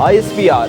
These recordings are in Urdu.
ISPR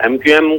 MQM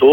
2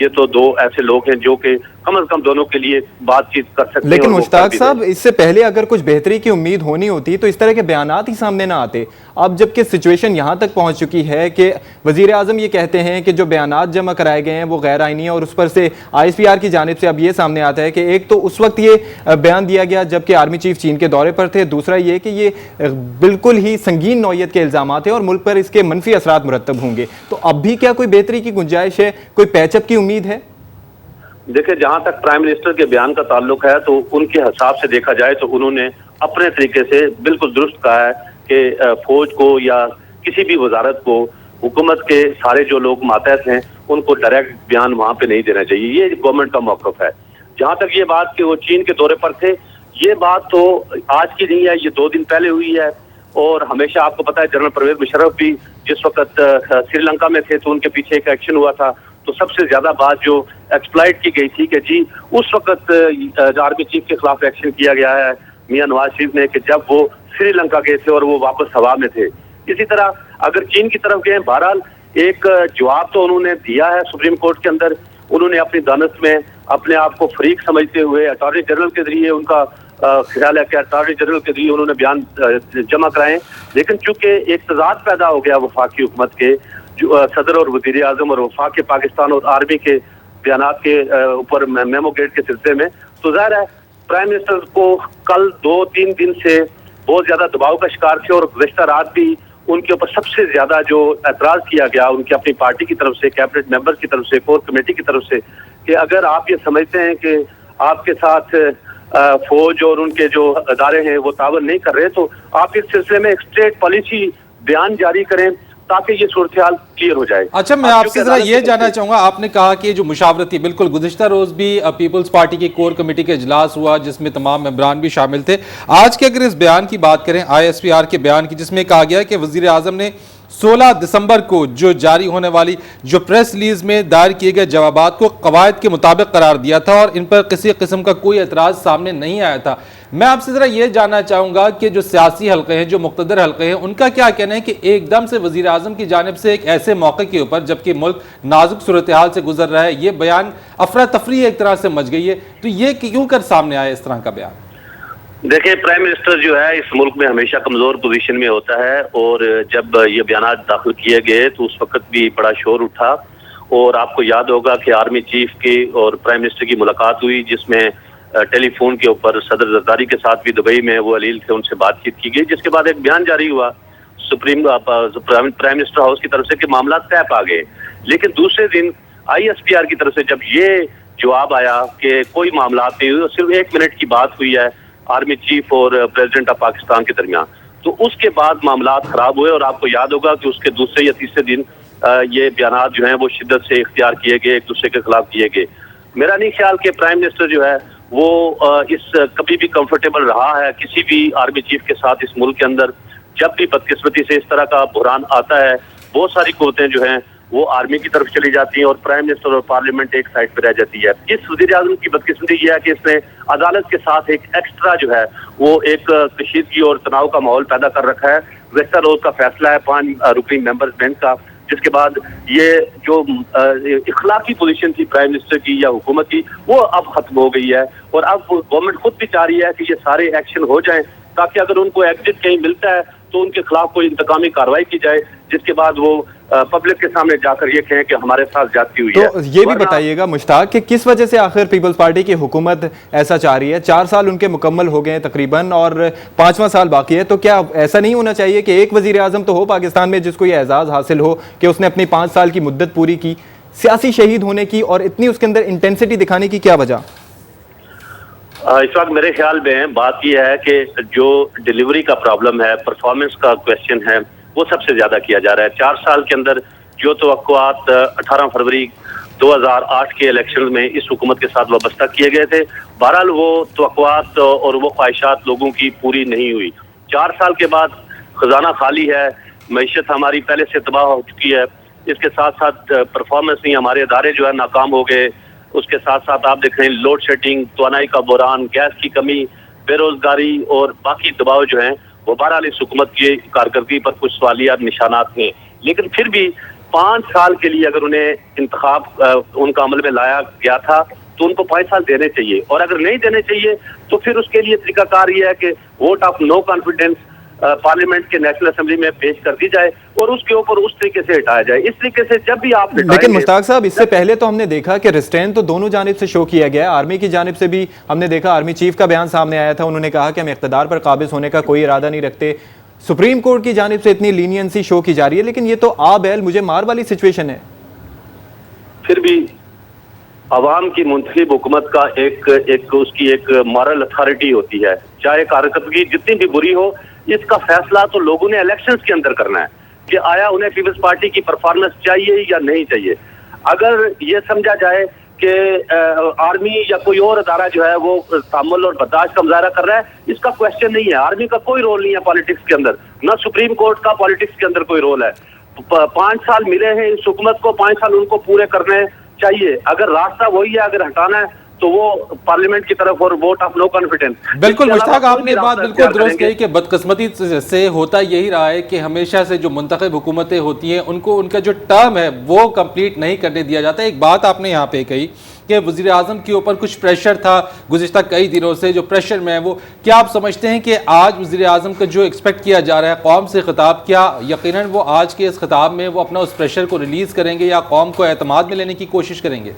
یہ تو دو ایسے لوگ ہیں جو کہ کم از کم دونوں کے لیے بات چیت کر سکتے ہیں. لیکن مشتاق صاحب اس سے پہلے اگر کچھ بہتری کی امید ہونی ہوتی تو اس طرح کے بیانات ہی سامنے نہ آتے. اب جبکہ سچویشن یہاں تک پہنچ چکی ہے کہ وزیر اعظم یہ کہتے ہیں کہ جو بیانات جمع کرائے گئے ہیں وہ غیر آئینی ہیں، اور اس پر سے آئی ایس پی آر کی جانب سے اب یہ سامنے آتا ہے کہ ایک تو اس وقت یہ بیان دیا گیا جبکہ آرمی چیف چین کے دورے پر تھے، دوسرا یہ کہ یہ بالکل ہی سنگین نوعیت کے الزامات ہیں اور ملک پر اس کے منفی اثرات مرتب ہوں گے. تو اب بھی کیا کوئی بہتری کی گنجائش ہے، کوئی پیچ اپ کی امید ہے؟ دیکھیں، جہاں تک پرائم منسٹر کے بیان کا تعلق ہے تو ان کے حساب سے دیکھا جائے تو انہوں نے اپنے طریقے سے بالکل درست کہا ہے کہ فوج کو یا کسی بھی وزارت کو حکومت کے سارے جو لوگ ماتحت ہیں ان کو ڈائریکٹ بیان وہاں پہ نہیں دینا چاہیے. یہ گورنمنٹ کا موقف ہے. جہاں تک یہ بات کہ وہ چین کے دورے پر تھے، یہ بات تو آج کی نہیں ہے، یہ 2 دن پہلے ہوئی ہے. اور ہمیشہ آپ کو پتا ہے جنرل پرویز مشرف بھی جس وقت سری لنکا میں تھے تو ان کے پیچھے ایک ایکشن ہوا تھا، تو سب سے زیادہ بات جو ایکسپلائٹ کی گئی تھی کہ جی اس وقت آرمی چیف کے خلاف ایکشن کیا گیا ہے میاں نواز شریف نے کہ جب وہ سری لنکا گئے تھے اور وہ واپس ہوا میں تھے. اسی طرح اگر چین کی طرف گئے، بہرحال ایک جواب تو انہوں نے دیا ہے سپریم کورٹ کے اندر. انہوں نے اپنی دانست میں اپنے آپ کو فریق سمجھتے ہوئے اٹارنی جنرل کے ذریعے ان کا خیال ہے کہ اٹارنی جنرل کے ذریعے انہوں نے بیان جمع کرائے. لیکن چونکہ ایک تضاد پیدا ہو گیا وفاقی حکومت کے صدر اور وزیر اعظم اور وفاق پاکستان اور آرمی کے بیانات کے اوپر میمو گیٹ کے سلسلے میں، تو ظاہر ہے پرائم منسٹر کو کل 2-3 دن سے بہت زیادہ دباؤ کا شکار تھے، اور گزشتہ رات بھی ان کے اوپر سب سے زیادہ جو اعتراض کیا گیا ان کی اپنی پارٹی کی طرف سے، کیبنٹ ممبر کی طرف سے، کور کمیٹی کی طرف سے، کہ اگر آپ یہ سمجھتے ہیں کہ آپ کے ساتھ فوج اور ان کے جو ادارے ہیں وہ تعاون نہیں کر رہے تو آپ اس سلسلے میں ایک اسٹیٹ پالیسی بیان جاری کریں تاکہ یہ صورتحال کلیئر ہو جائے. اچھا، میں آپ سے ذرا یہ جاننا چاہوں گا، آپ نے کہا کہ جو مشاورتی، بالکل گزشتہ روز بھی پیپلز پارٹی کی کور کمیٹی کا اجلاس ہوا جس میں تمام ممبران بھی شامل تھے. آج کے اگر اس بیان کی بات کریں، آئی ایس پی آر کے بیان کی، جس میں کہا گیا کہ وزیر اعظم نے 16 دسمبر کو جو جاری ہونے والی جو پریس ریلیز میں دائر کیے گئے جوابات کو قواعد کے مطابق قرار دیا تھا اور ان پر کسی قسم کا کوئی اعتراض سامنے نہیں آیا تھا. میں آپ سے ذرا یہ جاننا چاہوں گا کہ جو سیاسی حلقے ہیں، جو مقتدر حلقے ہیں، ان کا کیا کہنا ہے کہ ایک دم سے وزیر اعظم کی جانب سے ایک ایسے موقع کے اوپر جبکہ ملک نازک صورتحال سے گزر رہا ہے، یہ بیان افراتفری ایک طرح سے مچ گئی ہے، تو یہ کیوں کر سامنے آیا اس طرح کا بیان؟ دیکھیں، پرائم منسٹر جو ہے اس ملک میں ہمیشہ کمزور پوزیشن میں ہوتا ہے، اور جب یہ بیانات داخل کیے گئے تو اس وقت بھی بڑا شور اٹھا. اور آپ کو یاد ہوگا کہ آرمی چیف کی اور پرائم منسٹر کی ملاقات ہوئی جس میں ٹیلی فون کے اوپر صدر زرداری کے ساتھ بھی دبئی میں وہ علیل تھے، ان سے بات چیت کی گئی، جس کے بعد ایک بیان جاری ہوا پرائم منسٹر ہاؤس کی طرف سے کہ معاملات طے پا گئے. لیکن دوسرے دن آئی ایس پی آر کی طرف سے جب یہ جواب آیا کہ کوئی معاملات نہیں ہوئے، صرف 1 منٹ کی بات ہوئی ہے آرمی چیف اور پریزیڈنٹ آف پاکستان کے درمیان، تو اس کے بعد معاملات خراب ہوئے. اور آپ کو یاد ہوگا کہ اس کے دوسرے یا تیسرے دن یہ بیانات جو ہیں وہ شدت سے اختیار کیے گئے، ایک دوسرے کے خلاف کیے گئے. میرا نہیں خیال کہ پرائم منسٹر جو ہے وہ اس کبھی بھی کمفرٹیبل رہا ہے کسی بھی آرمی چیف کے ساتھ اس ملک کے اندر. جب بھی بدقسمتی سے اس طرح کا بحران آتا ہے، بہت ساری قوتیں جو ہیں وہ آرمی کی طرف چلی جاتی ہیں اور پرائم منسٹر اور پارلیمنٹ ایک سائڈ پہ رہ جاتی ہے. اس وزیر اعظم کی بدقسمتی یہ ہے کہ اس نے عدالت کے ساتھ ایک ایکسٹرا جو ہے وہ ایک کشیدگی اور تناؤ کا ماحول پیدا کر رکھا ہے. گزشتہ روز کا فیصلہ ہے 5 رکنی ممبرز بینچ کا، جس کے بعد یہ جو اخلاقی پوزیشن تھی پرائم منسٹر کی یا حکومت کی وہ اب ختم ہو گئی ہے. اور اب گورنمنٹ خود بھی چاہ رہی ہے کہ یہ سارے ایکشن ہو جائیں تاکہ اگر ان کو ایگزٹ کہیں ملتا ہے تو ان کے خلاف کوئی انتقامی کارروائی کی جائے، جس کے بعد وہ پبلک کے سامنے جا کر یہ کہیں کہ ہمارے ساتھ زیادتی ہوئی ہے. تو یہ بھی بتائیے گا مشتاق کہ کس وجہ سے آخر پیپلز پارٹی کی حکومت ایسا چاہ رہی ہے؟ 4 سال ان کے مکمل ہو گئے ہیں تقریباً اور 5واں سال باقی ہے، تو کیا ایسا نہیں ہونا چاہیے کہ ایک وزیر اعظم تو ہو پاکستان میں جس کو یہ اعزاز حاصل ہو کہ اس نے اپنی 5 سال کی مدت پوری کی؟ سیاسی شہید ہونے کی اور اتنی اس کے اندر انٹینسٹی دکھانے کی کیا وجہ؟ اس وقت میرے خیال میں بات یہ ہے کہ جو ڈیلیوری کا پرابلم ہے، پرفارمنس کا کویسچن ہے، وہ سب سے زیادہ کیا جا رہا ہے. 4 سال کے اندر جو توقعات 18 فروری 2008 کے الیکشن میں اس حکومت کے ساتھ وابستہ کیے گئے تھے، بہرحال وہ توقعات اور وہ خواہشات لوگوں کی پوری نہیں ہوئی. 4 سال کے بعد خزانہ خالی ہے، معیشت ہماری پہلے سے تباہ ہو چکی ہے، اس کے ساتھ ساتھ پرفارمنس نہیں، ہمارے ادارے جو ہے ناکام ہو گئے. اس کے ساتھ ساتھ آپ دیکھ رہے ہیں لوڈ شیڈنگ، توانائی کا بحران، گیس کی کمی، بے روزگاری اور باقی دباؤ جو ہیں وہ بہرحال اس حکومت کی کارکردگی پر کچھ سوالیہ نشانات ہیں. لیکن پھر بھی 5 سال کے لیے اگر انہیں انتخاب ان کا عمل میں لایا گیا تھا تو ان کو 5 سال دینے چاہیے, اور اگر نہیں دینے چاہیے تو پھر اس کے لیے طریقہ کار یہ ہے کہ vote of no confidence parliament کے نیشنل اسمبلی میں پیش کر دی جائے اور اس کے اوپر اس طریقے سے ہٹایا جائے. اس طریقے سے جب بھی آپ لیکن مشتاق صاحب اس سے پہلے تو ہم نے دیکھا کہ ریسٹرین تو دونوں جانب سے شو کیا گیا ہے. آرمی کی جانب سے بھی ہم نے دیکھا, آرمی چیف کا بیان سامنے آیا تھا, انہوں نے کہا کہ ہم اقتدار پر قابض ہونے کا کوئی ارادہ نہیں رکھتے. سپریم کورٹ کی جانب سے اتنی لینینسی شو کی جا رہی ہے, لیکن یہ تو آ بیل مجھے مار والی سچویشن ہے. پھر بھی عوام کی منتخب حکومت کا اس کی ایک مورل اتھارٹی ہوتی ہے, چاہے کارکردگی جتنی بھی بری ہو, اس کا فیصلہ تو لوگوں نے الیکشنز کے اندر کرنا ہے کہ آیا انہیں پیپلز پارٹی کی پرفارمنس چاہیے یا نہیں چاہیے. اگر یہ سمجھا جائے کہ آرمی یا کوئی اور ادارہ جو ہے وہ تحمل اور برداشت کا مظاہرہ کر رہا ہے, اس کا کوشچن نہیں ہے. آرمی کا کوئی رول نہیں ہے پالیٹکس کے اندر, نہ سپریم کورٹ کا پالیٹکس کے اندر کوئی رول ہے. 5 سال ملے ہیں اس حکومت کو, 5 سال ان کو پورے کرنے چاہیے. اگر راستہ وہی ہے, اگر ہٹانا ہے تو وہ پارلیمنٹ کی طرف اور ووٹ آف نو کانفیڈنس. بالکل مشتاق, آپ نے بات بالکل درست کہی کہ بدقسمتی سے ہوتا یہی رہا ہے کہ ہمیشہ سے جو منتخب حکومتیں ہوتی ہیں ان کو ان کا جو ٹرم ہے وہ کمپلیٹ نہیں کرنے دیا جاتا. ایک بات آپ نے یہاں پہ کہی کہ وزیر اعظم کے اوپر کچھ پریشر تھا گزشتہ کئی دنوں سے, جو پریشر میں ہے وہ کیا آپ سمجھتے ہیں کہ آج وزیر اعظم کا جو ایکسپیکٹ کیا جا رہا ہے قوم سے خطاب, کیا یقیناً وہ آج کے اس خطاب میں وہ اپنا اس پریشر کو ریلیز کریں گے یا قوم کو اعتماد میں لینے کی کوشش کریں گے؟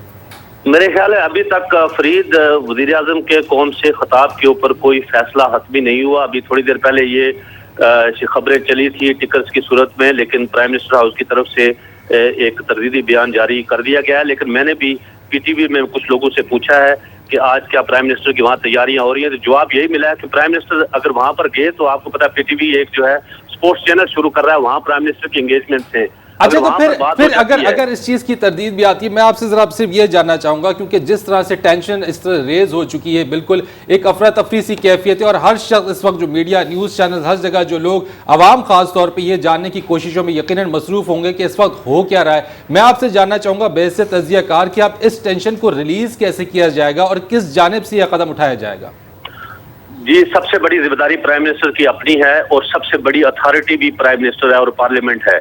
میرے خیال ہے ابھی تک فرید وزیر اعظم کے قوم سے خطاب کے اوپر کوئی فیصلہ حتمی نہیں ہوا. ابھی تھوڑی دیر پہلے یہ خبریں چلی تھی ٹکرز کی صورت میں, لیکن پرائم منسٹر ہاؤس کی طرف سے ایک تردیدی بیان جاری کر دیا گیا ہے. لیکن میں نے بھی پی ٹی وی میں کچھ لوگوں سے پوچھا ہے کہ آج کیا پرائم منسٹر کی وہاں تیاریاں ہو رہی ہیں, تو جواب یہی ملا ہے کہ پرائم منسٹر اگر وہاں پر گئے تو آپ کو پتا پی ٹی وی ایک جو ہے اسپورٹس چینل شروع کر رہا ہے, وہاں پرائم منسٹر کی انگیجمنٹ ہیں. اچھا, تو پھر اگر اس چیز کی تردید بھی آتی ہے, میں آپ سے ذرا صرف یہ جاننا چاہوں گا کیونکہ جس طرح سے ٹینشن اس طرح ریز ہو چکی ہے, بالکل ایک افراتفری سی کیفیت ہے, اور ہر شخص اس وقت جو میڈیا نیوز چینل ہر جگہ جو لوگ عوام خاص طور پہ یہ جاننے کی کوششوں میں یقیناً مصروف ہوں گے کہ اس وقت ہو کیا رہا ہے. میں آپ سے جاننا چاہوں گا بحث تجزیہ کار کہ آپ اس ٹینشن کو ریلیز کیسے کیا جائے گا اور کس جانب سے یہ قدم اٹھایا جائے گا؟ جی, سب سے بڑی ذمہ داری پرائم منسٹر کی اپنی ہے اور سب سے بڑی اتھارٹی بھی پرائم منسٹر ہے اور پارلیمنٹ ہے.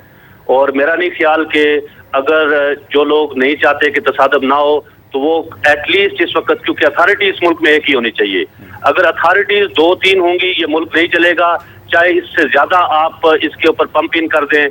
اور میرا نہیں خیال کہ اگر جو لوگ نہیں چاہتے کہ تصادم نہ ہو تو وہ ایٹ لیسٹ اس وقت, کیونکہ اتھارٹی اس ملک میں ایک ہی ہونی چاہیے. اگر اتھارٹیز 2-3 ہوں گی یہ ملک نہیں چلے گا, چاہے اس سے زیادہ آپ اس کے اوپر پمپ ان کر دیں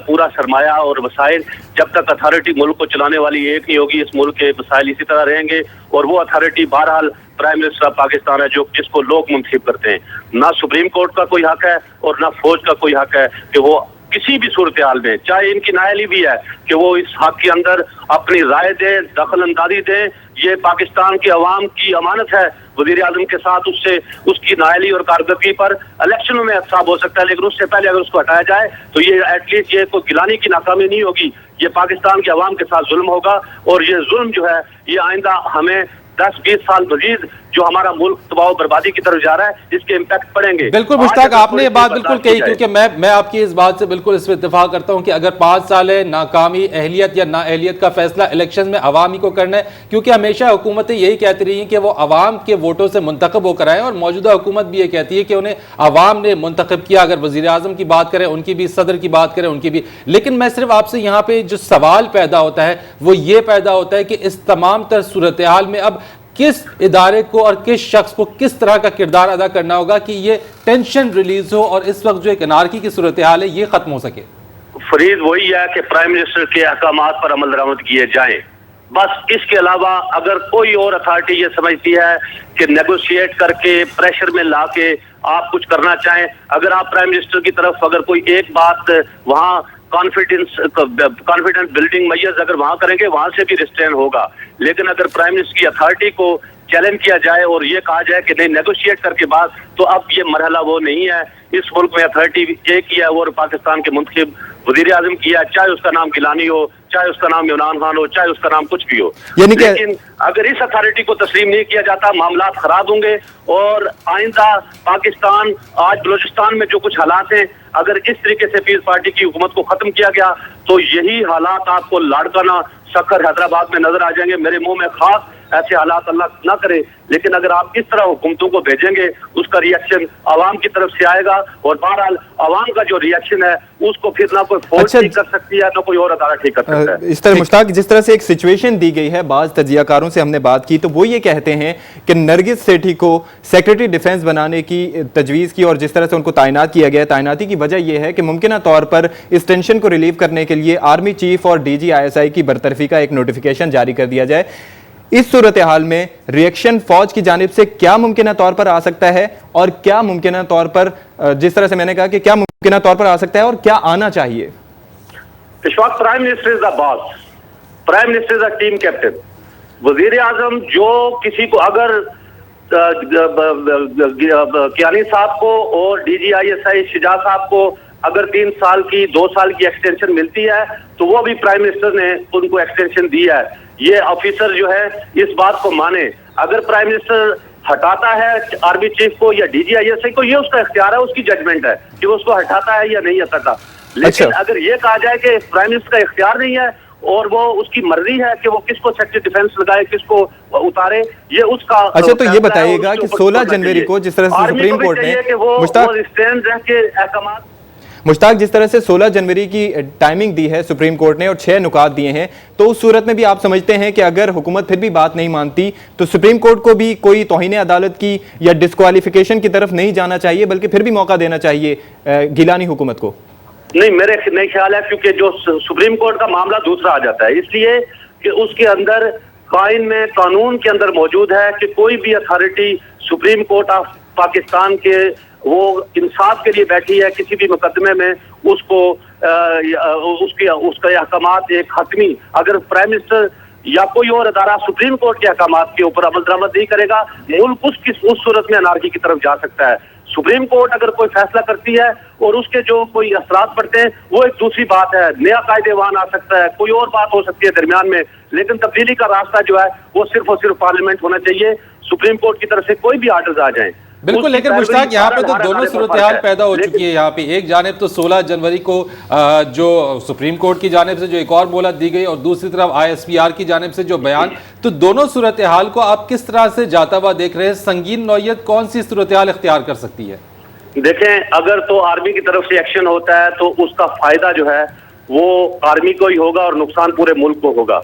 پورا سرمایہ اور وسائل, جب تک اتھارٹی ملک کو چلانے والی ایک نہیں ہوگی اس ملک کے وسائل اسی طرح رہیں گے. اور وہ اتھارٹی بہرحال پرائم منسٹر آف پاکستان ہے جس کو لوگ منتخب کرتے ہیں. نہ سپریم کورٹ کا کوئی حق ہے اور نہ فوج کا کوئی حق ہے کہ وہ کسی بھی صورتحال میں, چاہے ان کی نااہلی بھی ہے کہ وہ اس حق کے اندر اپنی رائے دیں, دخل اندازی دیں. یہ پاکستان کی عوام کی امانت ہے. وزیر اعظم کے ساتھ اس کی نااہلی اور کارکردگی پر الیکشنوں میں احتساب ہو سکتا ہے, لیکن اس سے پہلے اگر اس کو ہٹایا جائے تو یہ ایٹ لیسٹ یہ کوئی گلانی کی ناکامی نہیں ہوگی, یہ پاکستان کے عوام کے ساتھ ظلم ہوگا. اور یہ ظلم جو ہے یہ آئندہ ہمیں 10-20 سال مزید جو ہمارا ملک تباہ و بربادی کی طرف جا رہا ہے اس کے امپیکٹ پڑیں گے. بالکل مشتاق, آپ نے یہ بات بالکل کہی, کیونکہ میں آپ کی اس بات سے بالکل اس پہ اتفاق کرتا ہوں کہ اگر 5 سال ہے ناکامی اہلیت یا نااہلیت کا فیصلہ الیکشن میں عوام ہی کو کرنا ہے, کیونکہ ہمیشہ حکومتیں یہی کہتی رہی ہیں کہ وہ عوام کے ووٹوں سے منتخب ہو کر آئیں, اور موجودہ حکومت بھی یہ کہتی ہے کہ انہیں عوام نے منتخب کیا. اگر وزیر اعظم کی بات کریں ان کی بھی, صدر کی بات کریں ان کی بھی. لیکن میں صرف آپ سے یہاں پہ جو سوال پیدا ہوتا ہے وہ یہ پیدا ہوتا ہے کہ اس تمام تر صورتحال میں اب کس ادارے کو اور کس شخص کو کس طرح کا کردار ادا کرنا ہوگا کہ یہ ٹینشن ریلیز ہو اور اس وقت جو ایک انارکی کی صورتحال ہے یہ ختم ہو سکے؟ فرید, وہی ہے کہ پرائم منسٹر کے احکامات پر عمل درآمد کیے جائیں بس. اس کے علاوہ اگر کوئی اور اتھارٹی یہ سمجھتی ہے کہ نیگوشیٹ کر کے پریشر میں لا کے آپ کچھ کرنا چاہیں, اگر آپ پرائم منسٹر کی طرف اگر کوئی ایک بات وہاں کانفیڈنس بلڈنگ میئرز اگر وہاں کریں گے وہاں سے بھی ریسٹرین ہوگا. لیکن اگر پرائم منسٹر کی اتھارٹی کو چیلنج کیا جائے اور یہ کہا جائے کہ نہیں نیگوشیٹ کر کے بعد, تو اب یہ مرحلہ وہ نہیں ہے. اس ملک میں اتھارٹی ایک ہی ہے اور پاکستان کے منتخب وزیر اعظم کیا, چاہے اس کا نام گیلانی ہو, چاہے اس کا نام عمران خان ہو, چاہے اس کا نام کچھ بھی ہو. لیکن اگر اس اتھارٹی کو تسلیم نہیں کیا جاتا معاملات خراب ہوں گے. اور آئندہ پاکستان, آج بلوچستان میں جو کچھ حالات ہیں, اگر اس طریقے سے پیپلز پارٹی کی حکومت کو ختم کیا گیا تو یہی حالات آپ کو لاڑکانہ سکھر حیدرآباد میں نظر آ جائیں گے. میرے منہ میں خاص ایسے حالات اللہ نہ کرے، لیکن اگر آپ اس طرح حکومتوں کو بھیجیں گے اس کا ریئیکشن عوام کی طرف سے آئے گا، اور بہرحال عوام کا جو ریئیکشن ہے اس کو پھر نہ کوئی فوج ٹھیک کر سکتی ہے نہ کوئی اور ادارہ ٹھیک کر سکتا ہے۔ اس طرح مشتاق، جس طرح سے ایک سچویشن دی گئی ہے، بعض تجزیہ کاروں سے ہم نے بات کی تو وہ یہ کہتے ہیں کہ نرگس سیٹھی کو سیکرٹری ڈیفنس بنانے کی تجویز کی، اور جس طرح سے ان کو تعینات کیا گیا ہے، تعیناتی کی وجہ یہ ہے کہ ممکنہ طور پر اس ٹینشن کو ریلیو کرنے کے لیے آرمی چیف اور ڈی جی ISI کی برطرفی کا ایک نوٹیفیکیشن جاری کر دیا جائے۔ اس صورتحال میں ریئیکشن فوج کی جانب سے کیا ممکنہ طور پر آ سکتا ہے، اور کیا ممکنہ طور پر، جس طرح سے میں نے کہا کہ کیا ممکنہ طور پر آ سکتا ہے اور کیا آنا چاہیے؟ Ashfaq, prime minister is the boss, prime minister is the team captain. وزیر اعظم جو کسی کو اگر کیانی صاحب کو اور ڈی جی ISI شجاع صاحب کو اگر 3 سال کی 2 سال کی ایکسٹینشن ملتی ہے تو وہ بھی پرائم منسٹر نے ان کو ایکسٹینشن دی ہے۔ یہ آفیسر جو ہے اس بات کو مانے، اگر پرائم منسٹر ہٹاتا ہے آرمی چیف کو یا ڈی جی ISI کو، یہ اس کا اختیار ہے، اس کی ججمنٹ ہے کہ وہ اس کو ہٹاتا ہے یا نہیں ہٹاتا۔ لیکن اگر یہ کہا جائے کہ پرائم منسٹر کا اختیار نہیں ہے اور وہ اس کی مرضی ہے کہ وہ کس کو سیکرٹری ڈیفنس لگائے، کس کو اتارے، یہ اس کا۔ اچھا، تو یہ بتائیے گا کہ 16 جنوری کو جس طرح سے سپریم کورٹ نے مشتاق جس طرح سے 16 جنوری کی ٹائمنگ دی ہے سپریم کورٹ نے اور 6 نکات دیے ہیں، تو اس صورت میں بھی آپ سمجھتے ہیں کہ اگر حکومت پھر بھی بات نہیں مانتی تو سپریم کورٹ کو بھی کوئی توہین عدالت کی یا ڈسکوالیفیکیشن کی طرف نہیں جانا چاہیے، بلکہ پھر بھی موقع دینا چاہیے گیلانی حکومت کو؟ نہیں، میرے نہیں خیال ہے، کیونکہ جو سپریم کورٹ کا معاملہ دوسرا آ جاتا ہے، اس لیے کہ اس کے اندر قانون کے اندر موجود ہے کہ کوئی بھی authority supreme court of Pakistan کے وہ انصاف کے لیے بیٹھی ہے کسی بھی مقدمے میں، اس کو اس کے احکامات ایک حتمی، اگر پرائم منسٹر یا کوئی اور ادارہ سپریم کورٹ کے احکامات کے اوپر عمل درآمد نہیں کرے گا، ملک اس صورت میں انارکی کی طرف جا سکتا ہے۔ سپریم کورٹ اگر کوئی فیصلہ کرتی ہے اور اس کے جو کوئی اثرات پڑتے ہیں وہ ایک دوسری بات ہے، نیا قائد ایوان آ سکتا ہے، کوئی اور بات ہو سکتی ہے درمیان میں، لیکن تبدیلی کا راستہ جو ہے وہ صرف اور صرف پارلیمنٹ ہونا چاہیے۔ سپریم کورٹ کی طرف سے کوئی بھی آرڈرز آ جائیں بالکل، لیکن مشتاق یہاں پہ تو دونوں صورتحال پیدا ہو چکی ہے۔ یہاں پہ ایک جانب تو 16 جنوری کو جو سپریم کورٹ کی جانب سے جو ایک اور مہلت دی گئی، اور دوسری طرف ISPR کی جانب سے جو بیان، تو دونوں صورتحال کو آپ کس طرح سے جاتا ہوا دیکھ رہے ہیں؟ سنگین نوعیت کون سی صورتحال اختیار کر سکتی ہے؟ دیکھیں، اگر تو آرمی کی طرف سے ایکشن ہوتا ہے تو اس کا فائدہ جو ہے وہ آرمی کو ہی ہوگا اور نقصان پورے ملک کو ہوگا،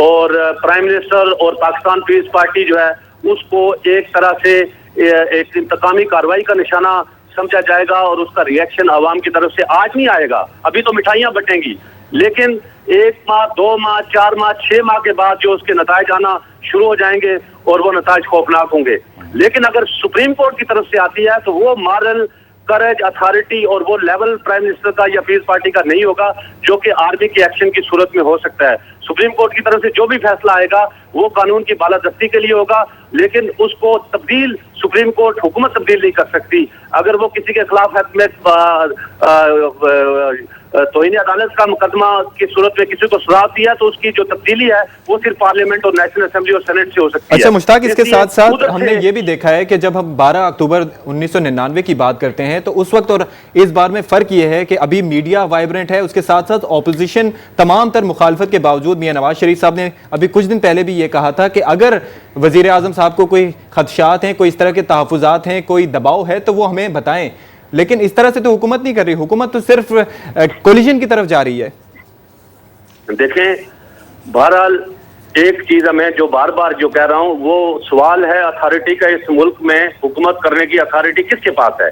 اور پرائم منسٹر اور پاکستان پیپلز پارٹی جو ہے اس کو ایک طرح سے ایک انتقامی کارروائی کا نشانہ سمجھا جائے گا، اور اس کا ریئیکشن عوام کی طرف سے آج نہیں آئے گا، ابھی تو مٹھائیاں بٹیں گی، لیکن 1 ماہ 2 ماہ 4 ماہ 6 ماہ کے بعد جو اس کے نتائج آنا شروع ہو جائیں گے اور وہ نتائج خوفناک ہوں گے۔ لیکن اگر سپریم کورٹ کی طرف سے آتی ہے تو وہ مارل کریج اتھارٹی اور وہ لیول پرائم منسٹر کا یا پیپلز پارٹی کا نہیں ہوگا جو کہ آرمی کے ایکشن کی صورت میں ہو سکتا ہے۔ سپریم کورٹ کی طرف سے جو بھی فیصلہ آئے گا وہ قانون کی بالادستی کے لیے ہوگا، لیکن اس کو تبدیل سپریم کورٹ حکومت تبدیل نہیں کر سکتی۔ اگر وہ کسی کے خلاف توہین عدالت کا مقدمہ کی صورت میں کسی کو سزا آتی ہے تو اس کی جو تبدیلی ہے وہ صرف پارلیمنٹ اور نیشنل اسمبلی اور سینٹ سے ہو سکتی ہے۔ اچھا مشتاق، اس کے ساتھ ساتھ ہم نے یہ بھی دیکھا ہے کہ جب ہم 12 اکتوبر 1999 کی بات کرتے ہیں تو اس وقت اور اس بار میں فرق یہ ہے کہ ابھی میڈیا وائبرنٹ ہے، اس کے ساتھ ساتھ اپوزیشن تمام تر مخالفت کے باوجود میاں نواز شریف صاحب نے ابھی کچھ دن پہلے بھی یہ کہا تھا کہ اگر وزیر اعظم صاحب کو کوئی خدشات ہیں، کوئی اس طرح کے تحفظات ہیں، کوئی دباؤ ہے تو وہ ہمیں بتائیں، لیکن اس طرح سے تو حکومت نہیں کر رہی، حکومت تو صرف کولیشن کی طرف جا رہی ہے۔ دیکھیں، بہرحال ایک چیز میں جو بار بار جو کہہ رہا ہوں وہ سوال ہے اتھارٹی کا، اس ملک میں حکومت کرنے کی اتھارٹی کس کے پاس ہے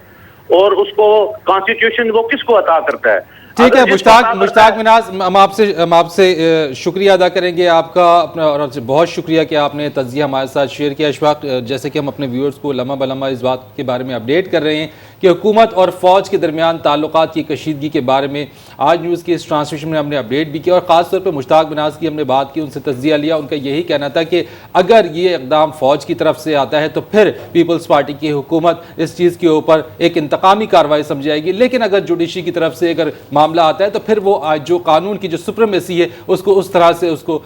اور اس کو کانسٹیٹیوشن وہ کس کو عطا کرتا ہے۔ ٹھیک ہے مشتاق مناز، ہم آپ سے شکریہ ادا کریں گے آپ کا، اور بہت شکریہ کہ آپ نے تجزیہ ہمارے ساتھ شیئر کیا۔ اشفاق، جیسے کہ ہم اپنے ویورز کو لمحہ بلمحہ اس بات کے بارے میں اپڈیٹ کر رہے ہیں کہ حکومت اور فوج کے درمیان تعلقات کی کشیدگی کے بارے میں آج نیوز کی اس ٹرانسمیشن میں ہم نے اپڈیٹ بھی کیا، اور خاص طور پہ مشتاق مناز کی ہم نے بات کی، ان سے تجزیہ لیا۔ ان کا یہی کہنا تھا کہ اگر یہ اقدام فوج کی طرف سے آتا ہے تو پھر پیپلز پارٹی کی حکومت اس چیز کے اوپر ایک انتقامی کارروائی سمجھ جائے گی، لیکن اگر جوڈیشری کی طرف سے اگر معاملہ آتا ہے تو پھر وہ جو قانون کی جو سپریمیسی ہے اس کو اس طرح سے اس کو